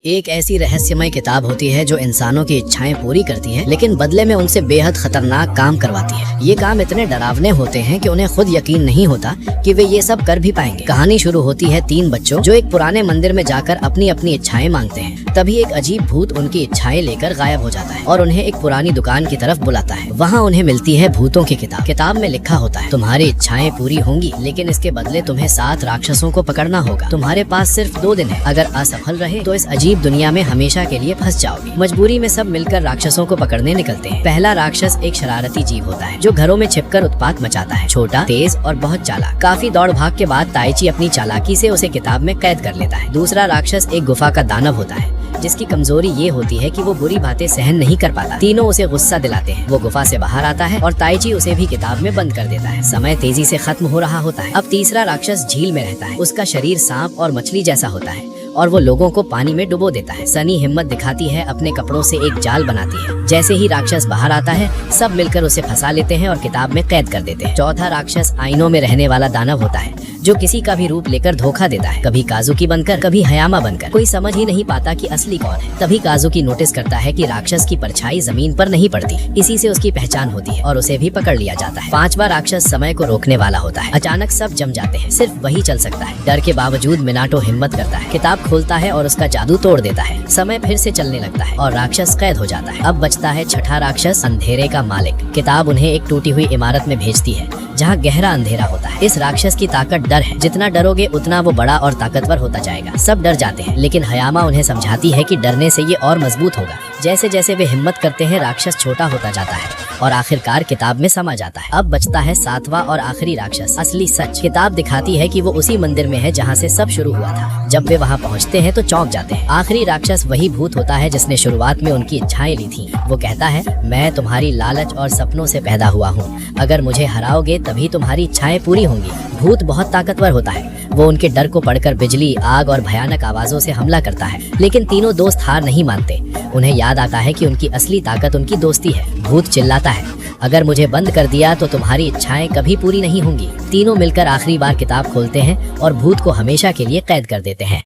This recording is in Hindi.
एक ऐसी रहस्यमय किताब होती है जो इंसानों की इच्छाएं पूरी करती है, लेकिन बदले में उनसे बेहद खतरनाक काम करवाती है। ये काम इतने डरावने होते हैं कि उन्हें खुद यकीन नहीं होता कि वे ये सब कर भी पाएंगे। कहानी शुरू होती है 3 बच्चों जो एक पुराने मंदिर में जाकर अपनी अपनी इच्छाएं मांगते हैं। तभी एक अजीब भूत उनकी इच्छाएं लेकर गायब हो जाता है और उन्हें एक पुरानी दुकान की तरफ बुलाता है। वहाँ उन्हें मिलती है भूतों की किताब। किताब में लिखा होता है, तुम्हारी इच्छाएं पूरी होंगी, लेकिन इसके बदले तुम्हें 7 राक्षसों को पकड़ना होगा। तुम्हारे पास सिर्फ 2 दिन है। अगर असफल रहे तो इस अजीब दुनिया में हमेशा के लिए फंस जाओगे। मजबूरी में सब मिलकर राक्षसों को पकड़ने निकलते हैं। पहला राक्षस एक शरारती जीव होता है जो घरों में छिपकर उत्पात मचाता है। छोटा, तेज और बहुत चालाक। काफी दौड़ भाग के बाद ताइची अपनी चालाकी से उसे किताब में कैद कर लेता है। दूसरा राक्षस एक गुफा का दानव होता है जिसकी कमजोरी ये होती है कि वो बुरी बातें सहन नहीं कर पाता। तीनों उसे गुस्सा दिलाते हैं। वो गुफा से बाहर आता है और ताइची उसे भी किताब में बंद कर देता है। समय तेजी से खत्म हो रहा होता है। अब तीसरा राक्षस झील में रहता है। उसका शरीर सांप और मछली जैसा होता है और वो लोगों को पानी में डुबो देता है। सनी हिम्मत दिखाती है, अपने कपड़ों से एक जाल बनाती है। जैसे ही राक्षस बाहर आता है, सब मिलकर उसे फंसा लेते हैं और किताब में कैद कर देते हैं। चौथा राक्षस आईनों में रहने वाला दानव होता है जो किसी का भी रूप लेकर धोखा देता है, कभी काजुकी बनकर, कभी हयामा बनकर। कोई समझ ही नहीं पाता कि असली कौन है। तभी काजुकी नोटिस करता है कि राक्षस की परछाई जमीन पर नहीं पड़ती। इसी से उसकी पहचान होती है और उसे भी पकड़ लिया जाता है। 5वां राक्षस समय को रोकने वाला होता है। अचानक सब जम जाते हैं, सिर्फ वही चल सकता है। डर के बावजूद मिनाटो हिम्मत करता है, किताब खोलता है और उसका जादू तोड़ देता है। समय फिर से चलने लगता है और राक्षस कैद हो जाता है। अब बचता है 6ठा राक्षस, अंधेरे का मालिक। किताब उन्हें एक टूटी हुई इमारत में भेजती है जहाँ गहरा अंधेरा होता है। इस राक्षस की ताकत डर है। जितना डरोगे उतना वो बड़ा और ताकतवर होता जाएगा। सब डर जाते हैं, लेकिन हयामा उन्हें समझाती है कि डरने से ये और मजबूत होगा। जैसे जैसे वे हिम्मत करते हैं, राक्षस छोटा होता जाता है और आखिरकार किताब में समा जाता है। अब बचता है 7वां और आखिरी राक्षस, असली सच। किताब दिखाती है कि वो उसी मंदिर में है जहाँ से सब शुरू हुआ था। जब वे वहाँ पहुँचते हैं तो चौंक जाते हैं। आखिरी राक्षस वही भूत होता है जिसने शुरुआत में उनकी इच्छाएं ली थी। वो कहता है, मैं तुम्हारी लालच और सपनों से पैदा हुआ हूँ। अगर मुझे हराओगे तभी तुम्हारी इच्छाएं पूरी होंगी। भूत बहुत ताकतवर होता है। वो उनके डर को पढ़कर बिजली, आग और भयानक आवाजों से हमला करता है, लेकिन तीनों दोस्त हार नहीं मानते। उन्हें याद आता है कि उनकी असली ताकत उनकी दोस्ती है। भूत चिल्लाता है, अगर मुझे बंद कर दिया तो तुम्हारी इच्छाएं कभी पूरी नहीं होंगी। तीनों मिलकर आखिरी बार किताब खोलते हैं और भूत को हमेशा के लिए कैद कर देते हैं।